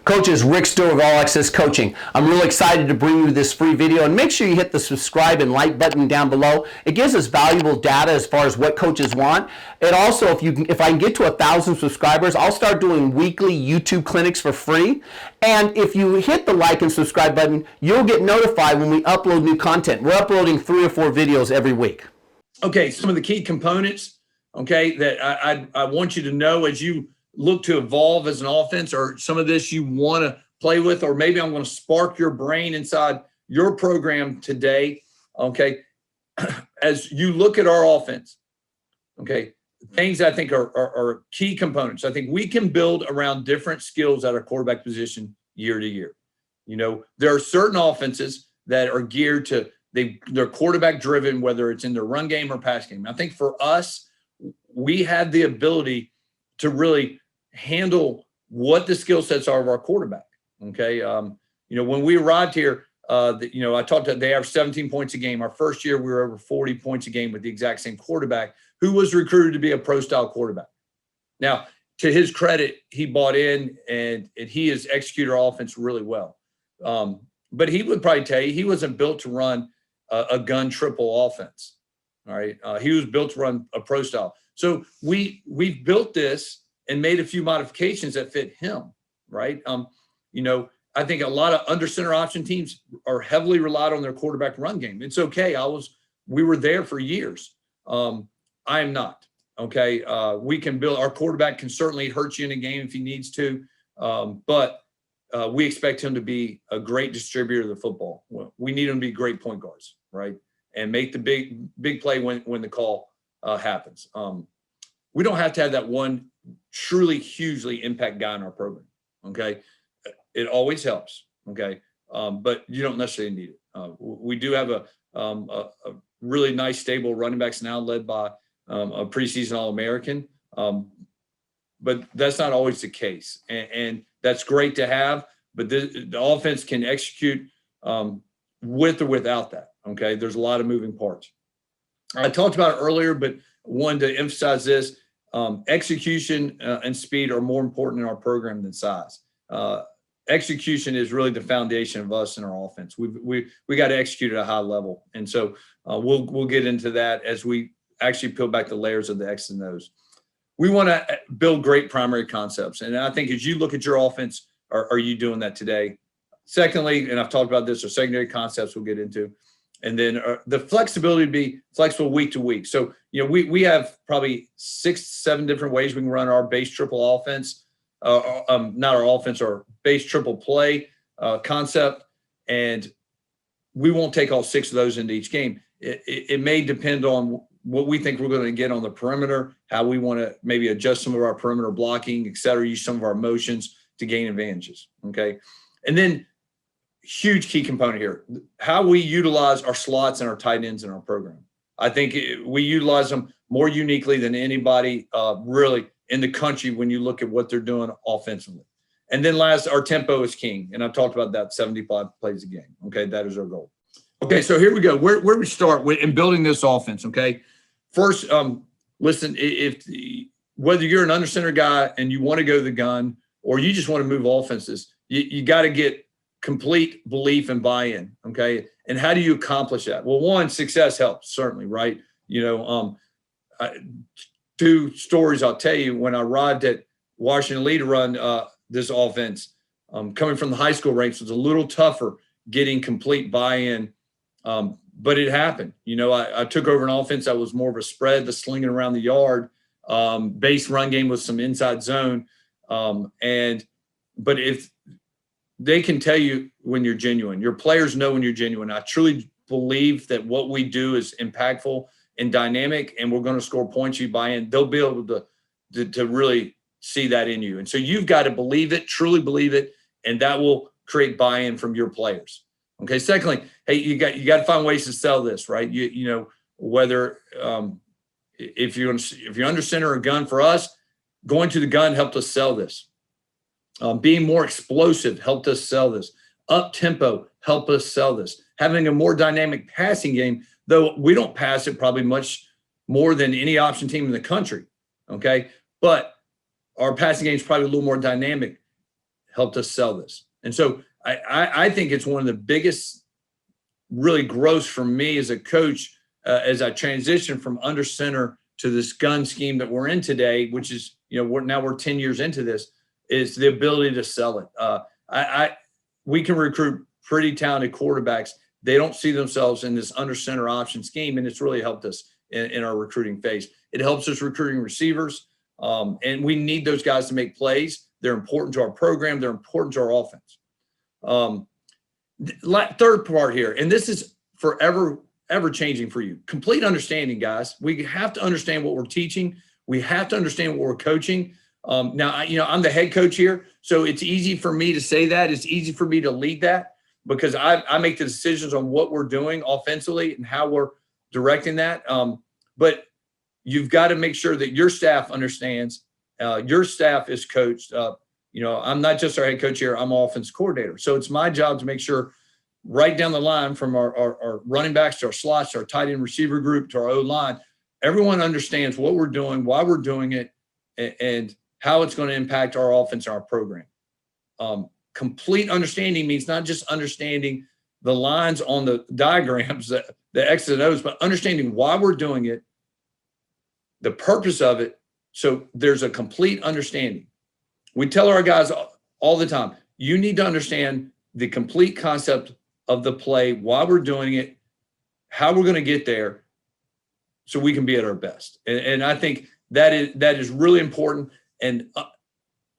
Coaches, Rick Stewart of All Access Coaching. I'm really excited to bring you this free video, and make sure you hit the subscribe and like button down below. It gives us valuable data as far as what coaches want. And also, if I can get to 1,000 subscribers, I'll start doing weekly YouTube clinics for free. And if you hit the like and subscribe button, you'll get notified when we upload new content. We're uploading 3 or 4 videos every week. Okay, some of the key components, okay, that I want you to know as you look to evolve as an offense, or some of this you want to play with, or maybe I'm going to spark your brain inside your program today, okay? As you look at our offense, okay, things I think are key components. I think we can build around different skills at our quarterback position year to year. You know, there are certain offenses that are geared to, they're quarterback driven, whether it's in their run game or pass game. I think for us, we have the ability to really handle what the skill sets are of our quarterback. Okay. You know, when we arrived here, you know, I talked about they averaged 17 points a game. Our first year, we were over 40 points a game with the exact same quarterback who was recruited to be a pro style quarterback. Now, to his credit, he bought in and he has executed our offense really well. But he would probably tell you, he wasn't built to run a gun triple offense. All right. He was built to run a pro style. So we've built this and made a few modifications that fit him, right? You know, I think a lot of under center option teams are heavily relied on their quarterback run game. It's okay. We were there for years. I am not. Okay. We can build, our quarterback can certainly hurt you in a game if he needs to. But we expect him to be a great distributor of the football. We need him to be great point guards, right? And make the big play when the call happens. We don't have to have that one truly hugely impact guy in our program. Okay. It always helps. Okay. But you don't necessarily need it. We do have a really nice, stable running backs now led by a preseason All-American. But that's not always the case. And that's great to have, but the offense can execute with or without that. Okay. There's a lot of moving parts. I talked about it earlier, but wanted to emphasize this. Execution and speed are more important in our program than size. Execution is really the foundation of us in our offense. We got to execute at a high level, and so we'll get into that as we actually peel back the layers of the X and O's. We want to build great primary concepts, and I think as you look at your offense, are you doing that today? Secondly, and I've talked about this, are secondary concepts we'll get into. And then the flexibility to be flexible week to week. So, you know, we have probably 6-7 different ways we can run our base triple offense, not our offense, our base triple play concept. And we won't take all 6 of those into each game. It may depend on what we think we're going to get on the perimeter, how we want to maybe adjust some of our perimeter blocking, et cetera, use some of our motions to gain advantages. Okay. And then, huge key component here, how we utilize our slots and our tight ends in our program. I think we utilize them more uniquely than anybody really in the country when you look at what they're doing offensively. And then last, our tempo is king. And I've talked about that, 75 plays a game. Okay, that is our goal. Okay, so here we go. Where we start in building this offense, okay? First, listen, whether you're an under center guy and you want to go to the gun or you just want to move offenses, you got to get complete belief and buy-in. Okay. And how do you accomplish that? Well, one, success helps, certainly, right? You know, 2 stories I'll tell you. When I arrived at Washington Lee to run this offense, coming from the high school ranks, was a little tougher getting complete buy-in. But it happened. You know, I took over an offense that was more of a spread, the slinging around the yard, base run game with some inside zone. But if they can tell you when you're genuine. Your players know when you're genuine. I truly believe that what we do is impactful and dynamic, and we're going to score points you buy in. They'll be able to really see that in you. And so you've got to believe it, truly believe it, and that will create buy-in from your players. Okay. Secondly, hey, you got to find ways to sell this, right? You know, whether if you're under center or gun, for us, going to the gun helped us sell this. Being more explosive helped us sell this. Up tempo helped us sell this. Having a more dynamic passing game, though we don't pass it probably much more than any option team in the country. Okay. But our passing game is probably a little more dynamic. helped us sell this. And so I think it's one of the biggest really growths for me as a coach as I transition from under center to this gun scheme that we're in today, which is, we're 10 years into this, is the ability to sell it. We can recruit pretty talented quarterbacks. They don't see themselves in this under center option scheme, and it's really helped us in our recruiting phase. It helps us recruiting receivers, and we need those guys to make plays. They're important to our program. They're important to our offense. Third part here, and this is forever ever changing for you. Complete understanding, guys. We have to understand what we're teaching. We have to understand what we're coaching. Now, I'm the head coach here, so it's easy for me to say that. It's easy for me to lead that because I make the decisions on what we're doing offensively and how we're directing that. But you've got to make sure that your staff understands. Your staff is coached. I'm not just our head coach here. I'm offense coordinator. So it's my job to make sure right down the line from our running backs to our slots, to our tight end receiver group, to our O-line, everyone understands what we're doing, why we're doing it, and how it's going to impact our offense and our program. Complete understanding means not just understanding the lines on the diagrams, the X's and O's, but understanding why we're doing it, the purpose of it. So there's a complete understanding. We tell our guys all the time, you need to understand the complete concept of the play, why we're doing it, how we're going to get there so we can be at our best. And I think that is really important. And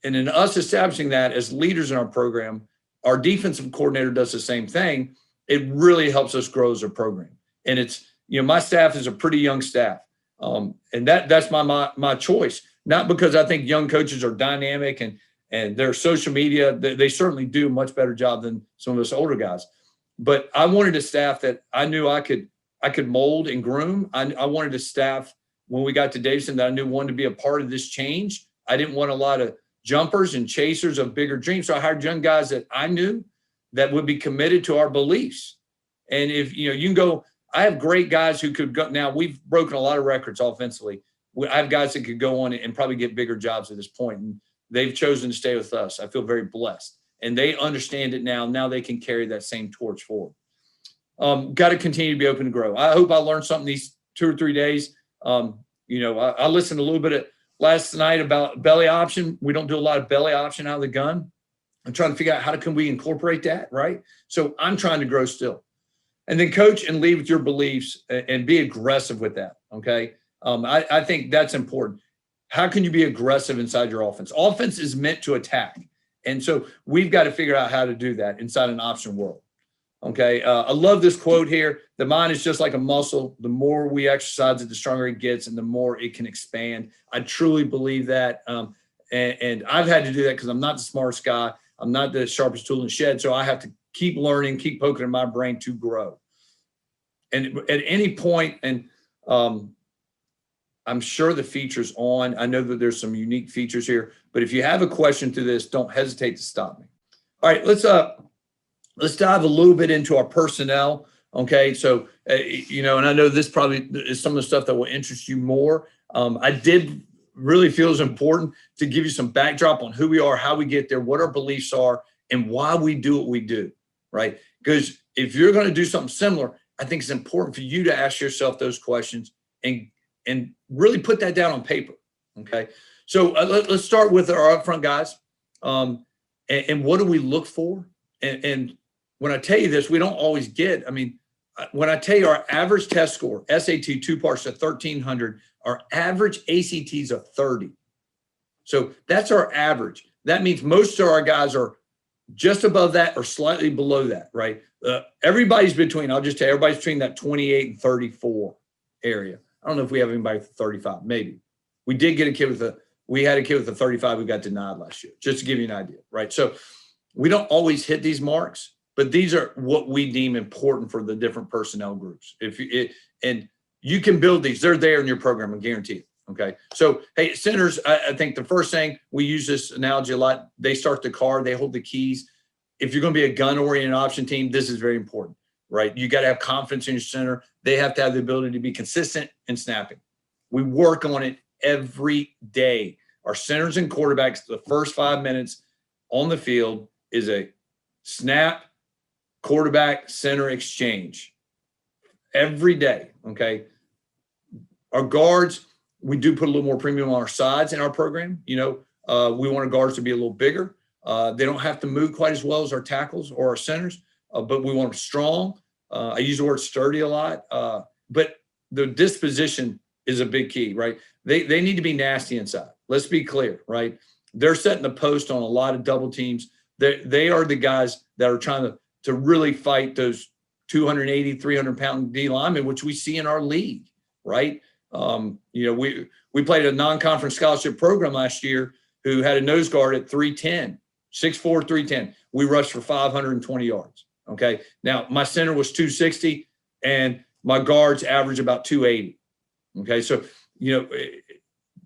in us establishing that as leaders in our program, our defensive coordinator does the same thing. It really helps us grow as a program. And it's, my staff is a pretty young staff. And that's my choice, not because I think young coaches are dynamic and their social media, they certainly do a much better job than some of us older guys. But I wanted a staff that I knew I could mold and groom. I wanted a staff when we got to Davidson that I knew wanted to be a part of this change. I didn't want a lot of jumpers and chasers of bigger dreams. So I hired young guys that I knew that would be committed to our beliefs. And if, you can go, I have great guys who could go. Now we've broken a lot of records offensively. I have guys that could go on and probably get bigger jobs at this point. And they've chosen to stay with us. I feel very blessed. And they understand it now. Now they can carry that same torch forward. Got to continue to be open to grow. I hope I learned something these 2 or 3 days. I listened a little bit last night about belly option. We don't do a lot of belly option out of the gun. I'm trying to figure out how can we incorporate that, right? So I'm trying to grow still. And then coach and lead with your beliefs and be aggressive with that, okay? I think that's important. How can you be aggressive inside your offense? Offense is meant to attack. And so we've got to figure out how to do that inside an option world. Okay. I love this quote here. The mind is just like a muscle. The more we exercise it, the stronger it gets and the more it can expand. I truly believe that. And I've had to do that because I'm not the smartest guy. I'm not the sharpest tool in the shed. So I have to keep learning, keep poking in my brain to grow. And at any point, and I'm sure the feature's on. I know that there's some unique features here, but if you have a question to this, don't hesitate to stop me. All right, let's dive a little bit into our personnel. Okay, so and I know this probably is some of the stuff that will interest you more. I did really feel it's important to give you some backdrop on who we are, how we get there, what our beliefs are, and why we do what we do. Right? Because if you're going to do something similar, I think it's important for you to ask yourself those questions and really put that down on paper, okay? So let's start with our upfront guys. And what do we look for? And when I tell you this, we don't always get, when I tell you our average test score, SAT 2 parts to 1,300, our average ACTs are 30. So that's our average. That means most of our guys are just above that or slightly below that, right? Everybody's between, I'll just tell you, everybody's between that 28 and 34 area. I don't know if we have anybody with 35, maybe. We did get a kid we had a kid with a 35 who got denied last year, just to give you an idea, right? So we don't always hit these marks, but these are what we deem important for the different personnel groups. And you can build these, they're there in your program, I guarantee it, okay? So, hey, centers, I think the first thing, we use this analogy a lot, they start the car, they hold the keys. If you're going to be a gun-oriented option team, this is very important. Right? You got to have confidence in your center. They have to have the ability to be consistent and snapping. We work on it every day. Our centers and quarterbacks, the first 5 minutes, on the field is a snap, quarterback, center exchange every day. Okay. Our guards, we do put a little more premium on our sides in our program. We want our guards to be a little bigger. They don't have to move quite as well as our tackles or our centers, but we want them strong. I use the word sturdy a lot, but the disposition is a big key, right? They need to be nasty inside. Let's be clear, right? They're setting the post on a lot of double teams. They are the guys that are trying to really fight those 280, 300-pound D linemen, which we see in our league, right? We played a non-conference scholarship program last year who had a nose guard at 310, 6'4", 310. We rushed for 520 yards, okay? Now, my center was 260, and my guards average about 280, okay? So,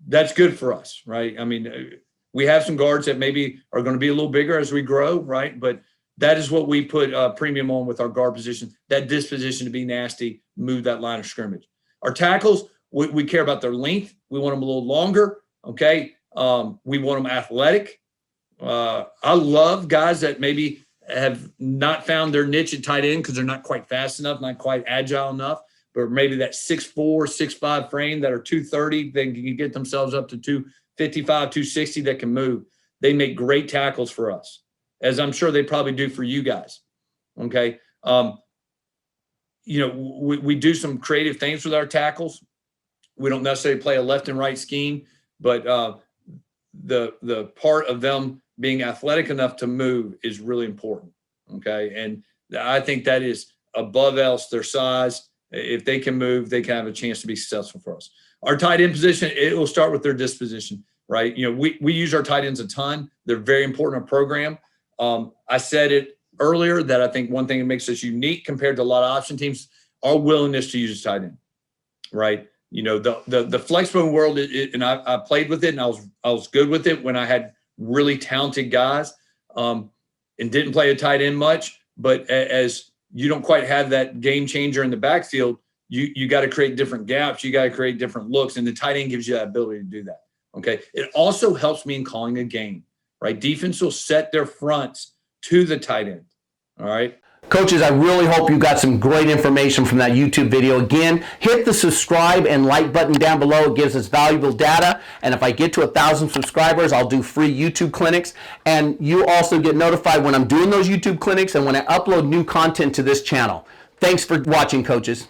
that's good for us, right? I mean, we have some guards that maybe are going to be a little bigger as we grow, right? But that is what we put premium on with our guard position, that disposition to be nasty, move that line of scrimmage. Our tackles, we care about their length. We want them a little longer, okay? We want them athletic. I love guys that maybe have not found their niche at tight end because they're not quite fast enough, not quite agile enough, but maybe that 6'4", 6'5" frame that are 230, they can get themselves up to 255, 260 that can move. They make great tackles for us, as I'm sure they probably do for you guys, okay? We do some creative things with our tackles. We don't necessarily play a left and right scheme, but the part of them being athletic enough to move is really important, okay? And I think that is above else their size. If they can move, they can have a chance to be successful for us. Our tight end position, it will start with their disposition, right? We use our tight ends a ton. They're very important in our program. I said it earlier that I think one thing that makes us unique compared to a lot of option teams, our willingness to use a tight end, right? The flex bone world, and I played with it, and I was good with it when I had really talented guys, and didn't play a tight end much. But as you don't quite have that game changer in the backfield, you got to create different gaps. You got to create different looks, and the tight end gives you that ability to do that. Okay. It also helps me in calling a game, right? Defense will set their fronts to the tight end. All right. Coaches, I really hope you got some great information from that YouTube video. Again, hit the subscribe and like button down below. It gives us valuable data. And if I get to 1,000 subscribers, I'll do free YouTube clinics. And you also get notified when I'm doing those YouTube clinics and when I upload new content to this channel. Thanks for watching, coaches.